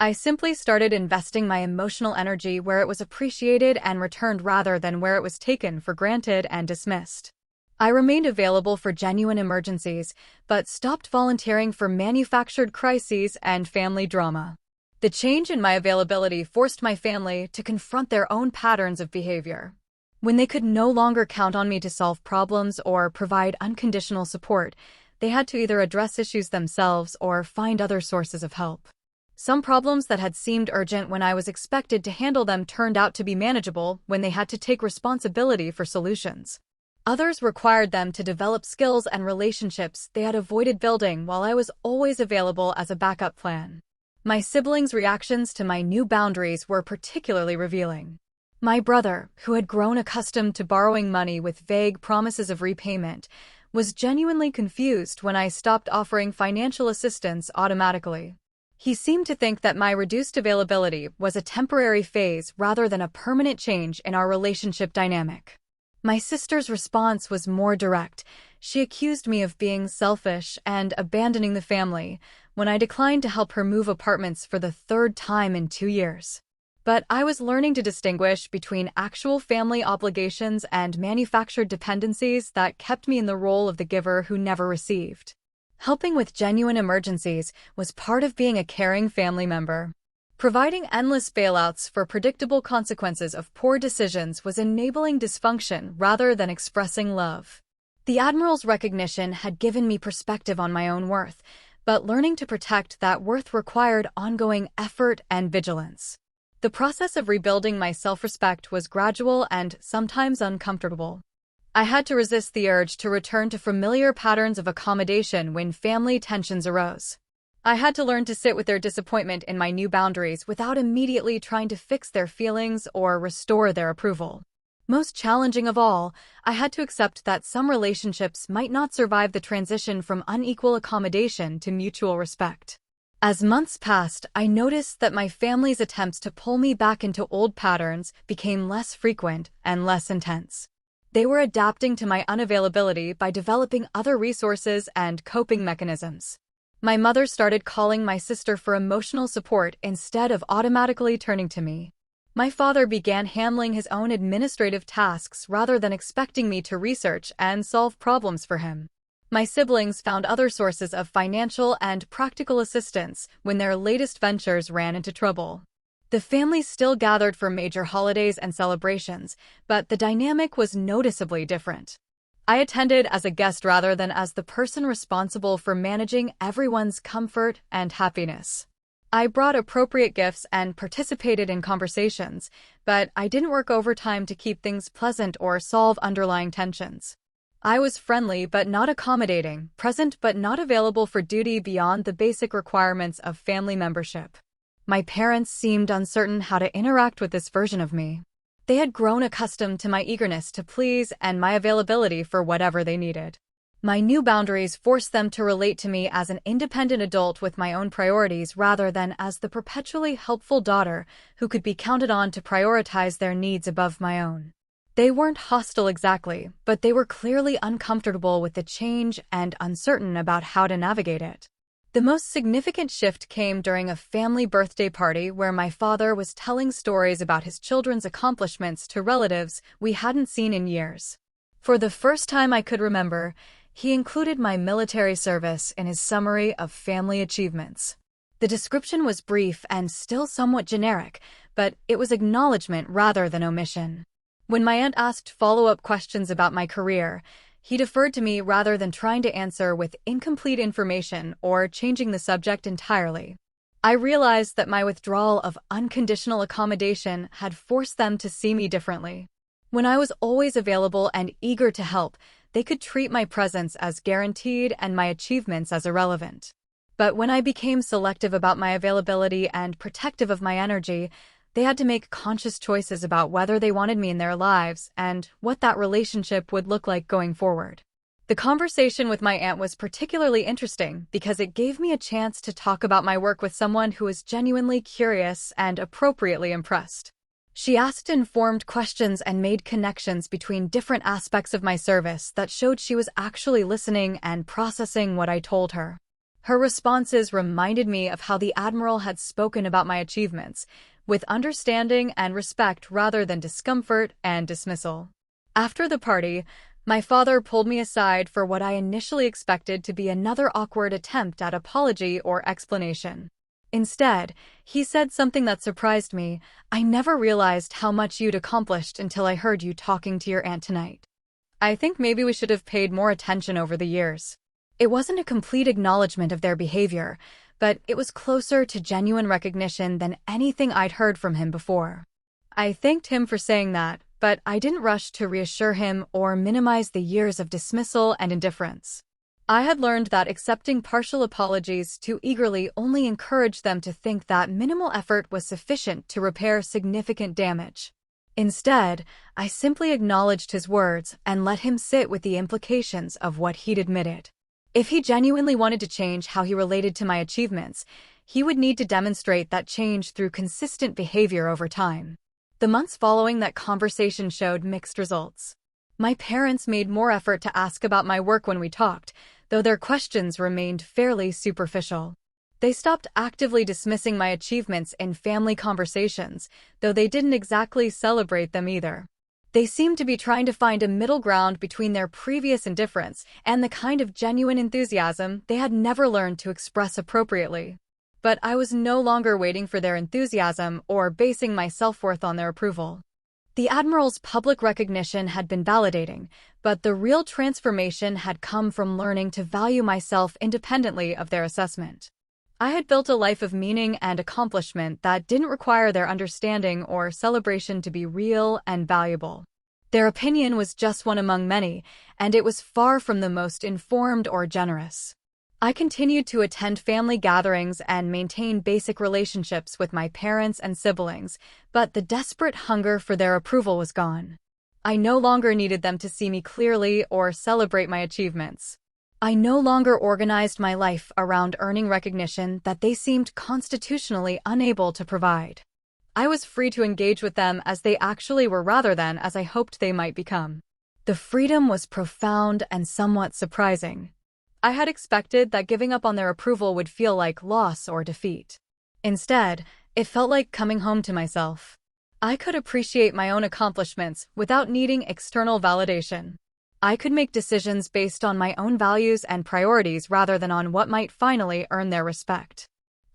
I simply started investing my emotional energy where it was appreciated and returned rather than where it was taken for granted and dismissed. I remained available for genuine emergencies, but stopped volunteering for manufactured crises and family drama. The change in my availability forced my family to confront their own patterns of behavior. When they could no longer count on me to solve problems or provide unconditional support, they had to either address issues themselves or find other sources of help. Some problems that had seemed urgent when I was expected to handle them turned out to be manageable when they had to take responsibility for solutions. Others required them to develop skills and relationships they had avoided building while I was always available as a backup plan. My siblings' reactions to my new boundaries were particularly revealing. My brother, who had grown accustomed to borrowing money with vague promises of repayment, was genuinely confused when I stopped offering financial assistance automatically. He seemed to think that my reduced availability was a temporary phase rather than a permanent change in our relationship dynamic. My sister's response was more direct. She accused me of being selfish and abandoning the family when I declined to help her move apartments for the third time in 2 years. But I was learning to distinguish between actual family obligations and manufactured dependencies that kept me in the role of the giver who never received. Helping with genuine emergencies was part of being a caring family member. Providing endless bailouts for predictable consequences of poor decisions was enabling dysfunction rather than expressing love. The Admiral's recognition had given me perspective on my own worth, but learning to protect that worth required ongoing effort and vigilance. The process of rebuilding my self-respect was gradual and sometimes uncomfortable. I had to resist the urge to return to familiar patterns of accommodation when family tensions arose. I had to learn to sit with their disappointment in my new boundaries without immediately trying to fix their feelings or restore their approval. Most challenging of all, I had to accept that some relationships might not survive the transition from unequal accommodation to mutual respect. As months passed, I noticed that my family's attempts to pull me back into old patterns became less frequent and less intense. They were adapting to my unavailability by developing other resources and coping mechanisms. My mother started calling my sister for emotional support instead of automatically turning to me. My father began handling his own administrative tasks rather than expecting me to research and solve problems for him. My siblings found other sources of financial and practical assistance when their latest ventures ran into trouble. The family still gathered for major holidays and celebrations, but the dynamic was noticeably different. I attended as a guest rather than as the person responsible for managing everyone's comfort and happiness. I brought appropriate gifts and participated in conversations, but I didn't work overtime to keep things pleasant or solve underlying tensions. I was friendly but not accommodating, present but not available for duty beyond the basic requirements of family membership. My parents seemed uncertain how to interact with this version of me. They had grown accustomed to my eagerness to please and my availability for whatever they needed. My new boundaries forced them to relate to me as an independent adult with my own priorities rather than as the perpetually helpful daughter who could be counted on to prioritize their needs above my own. They weren't hostile exactly, but they were clearly uncomfortable with the change and uncertain about how to navigate it. The most significant shift came during a family birthday party where my father was telling stories about his children's accomplishments to relatives we hadn't seen in years. For the first time I could remember, he included my military service in his summary of family achievements. The description was brief and still somewhat generic, but it was acknowledgement rather than omission. When my aunt asked follow-up questions about my career, he deferred to me rather than trying to answer with incomplete information or changing the subject entirely. I realized that my withdrawal of unconditional accommodation had forced them to see me differently. When I was always available and eager to help, they could treat my presence as guaranteed and my achievements as irrelevant. But when I became selective about my availability and protective of my energy, they had to make conscious choices about whether they wanted me in their lives and what that relationship would look like going forward. The conversation with my aunt was particularly interesting because it gave me a chance to talk about my work with someone who was genuinely curious and appropriately impressed. She asked informed questions and made connections between different aspects of my service that showed she was actually listening and processing what I told her. Her responses reminded me of how the Admiral had spoken about my achievements, with understanding and respect rather than discomfort and dismissal. After the party, my father pulled me aside for what I initially expected to be another awkward attempt at apology or explanation. Instead, he said something that surprised me. "I never realized how much you'd accomplished until I heard you talking to your aunt tonight. I think maybe we should have paid more attention over the years." It wasn't a complete acknowledgement of their behavior, but it was closer to genuine recognition than anything I'd heard from him before. I thanked him for saying that, but I didn't rush to reassure him or minimize the years of dismissal and indifference. I had learned that accepting partial apologies too eagerly only encouraged them to think that minimal effort was sufficient to repair significant damage. Instead, I simply acknowledged his words and let him sit with the implications of what he'd admitted. If he genuinely wanted to change how he related to my achievements, he would need to demonstrate that change through consistent behavior over time. The months following that conversation showed mixed results. My parents made more effort to ask about my work when we talked, though their questions remained fairly superficial. They stopped actively dismissing my achievements in family conversations, though they didn't exactly celebrate them either. They seemed to be trying to find a middle ground between their previous indifference and the kind of genuine enthusiasm they had never learned to express appropriately. But I was no longer waiting for their enthusiasm or basing my self-worth on their approval. The Admiral's public recognition had been validating, but the real transformation had come from learning to value myself independently of their assessment. I had built a life of meaning and accomplishment that didn't require their understanding or celebration to be real and valuable. Their opinion was just one among many, and it was far from the most informed or generous. I continued to attend family gatherings and maintain basic relationships with my parents and siblings, but the desperate hunger for their approval was gone. I no longer needed them to see me clearly or celebrate my achievements. I no longer organized my life around earning recognition that they seemed constitutionally unable to provide. I was free to engage with them as they actually were rather than as I hoped they might become. The freedom was profound and somewhat surprising. I had expected that giving up on their approval would feel like loss or defeat. Instead, it felt like coming home to myself. I could appreciate my own accomplishments without needing external validation. I could make decisions based on my own values and priorities rather than on what might finally earn their respect.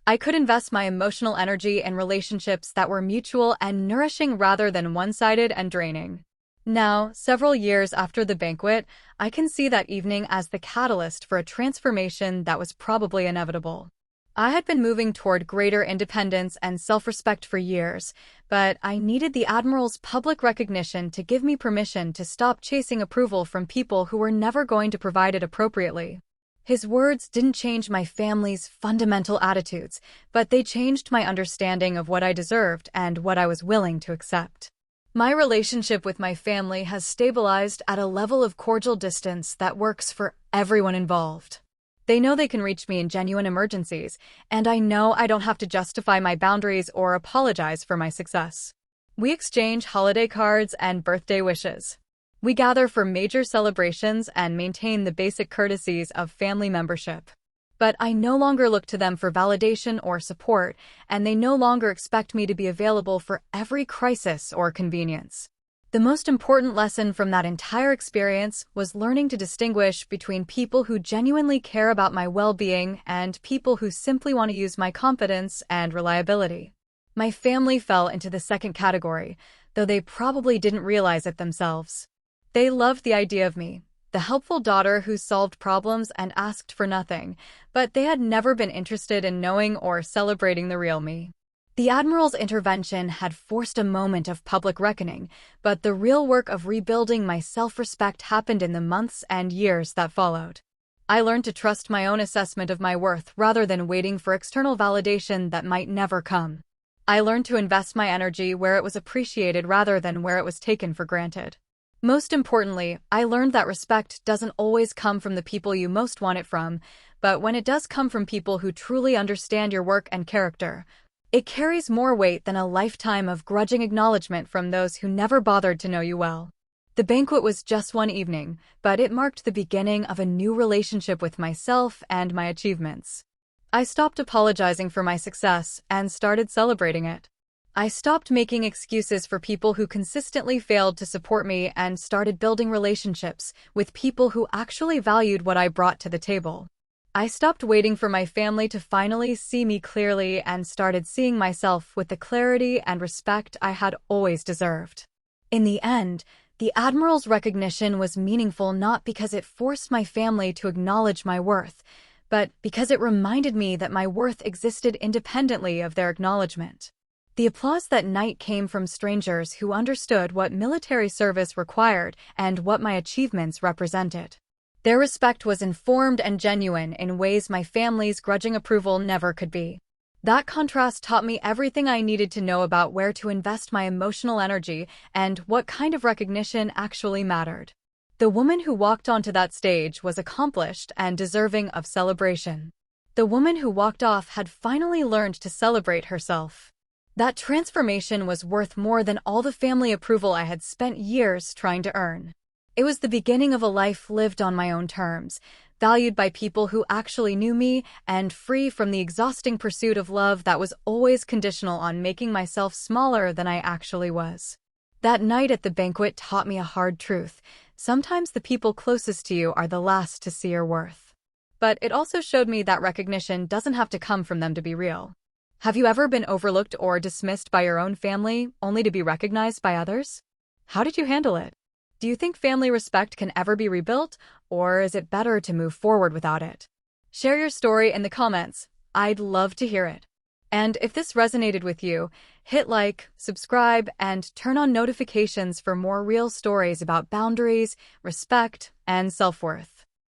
I could invest my emotional energy in relationships that were mutual and nourishing rather than one-sided and draining. Now, several years after the banquet, I can see that evening as the catalyst for a transformation that was probably inevitable. I had been moving toward greater independence and self-respect for years, but I needed the Admiral's public recognition to give me permission to stop chasing approval from people who were never going to provide it appropriately. His words didn't change my family's fundamental attitudes, but they changed my understanding of what I deserved and what I was willing to accept. My relationship with my family has stabilized at a level of cordial distance that works for everyone involved. They know they can reach me in genuine emergencies, and I know I don't have to justify my boundaries or apologize for my success. We exchange holiday cards and birthday wishes. We gather for major celebrations and maintain the basic courtesies of family membership. But I no longer look to them for validation or support, and they no longer expect me to be available for every crisis or convenience. The most important lesson from that entire experience was learning to distinguish between people who genuinely care about my well-being and people who simply want to use my confidence and reliability. My family fell into the second category, though they probably didn't realize it themselves. They loved the idea of me, the helpful daughter who solved problems and asked for nothing, but they had never been interested in knowing or celebrating the real me. The Admiral's intervention had forced a moment of public reckoning, but the real work of rebuilding my self-respect happened in the months and years that followed. I learned to trust my own assessment of my worth rather than waiting for external validation that might never come. I learned to invest my energy where it was appreciated rather than where it was taken for granted. Most importantly, I learned that respect doesn't always come from the people you most want it from, but when it does come from people who truly understand your work and character, it carries more weight than a lifetime of grudging acknowledgement from those who never bothered to know you well. The banquet was just one evening, but it marked the beginning of a new relationship with myself and my achievements. I stopped apologizing for my success and started celebrating it. I stopped making excuses for people who consistently failed to support me and started building relationships with people who actually valued what I brought to the table. I stopped waiting for my family to finally see me clearly and started seeing myself with the clarity and respect I had always deserved. In the end, the Admiral's recognition was meaningful not because it forced my family to acknowledge my worth, but because it reminded me that my worth existed independently of their acknowledgement. The applause that night came from strangers who understood what military service required and what my achievements represented. Their respect was informed and genuine in ways my family's grudging approval never could be. That contrast taught me everything I needed to know about where to invest my emotional energy and what kind of recognition actually mattered. The woman who walked onto that stage was accomplished and deserving of celebration. The woman who walked off had finally learned to celebrate herself. That transformation was worth more than all the family approval I had spent years trying to earn. It was the beginning of a life lived on my own terms, valued by people who actually knew me, and free from the exhausting pursuit of love that was always conditional on making myself smaller than I actually was. That night at the banquet taught me a hard truth. Sometimes the people closest to you are the last to see your worth. But it also showed me that recognition doesn't have to come from them to be real. Have you ever been overlooked or dismissed by your own family, only to be recognized by others? How did you handle it? Do you think family respect can ever be rebuilt, or is it better to move forward without it? Share your story in the comments. I'd love to hear it. And if this resonated with you, hit like, subscribe, and turn on notifications for more real stories about boundaries, respect, and self-worth.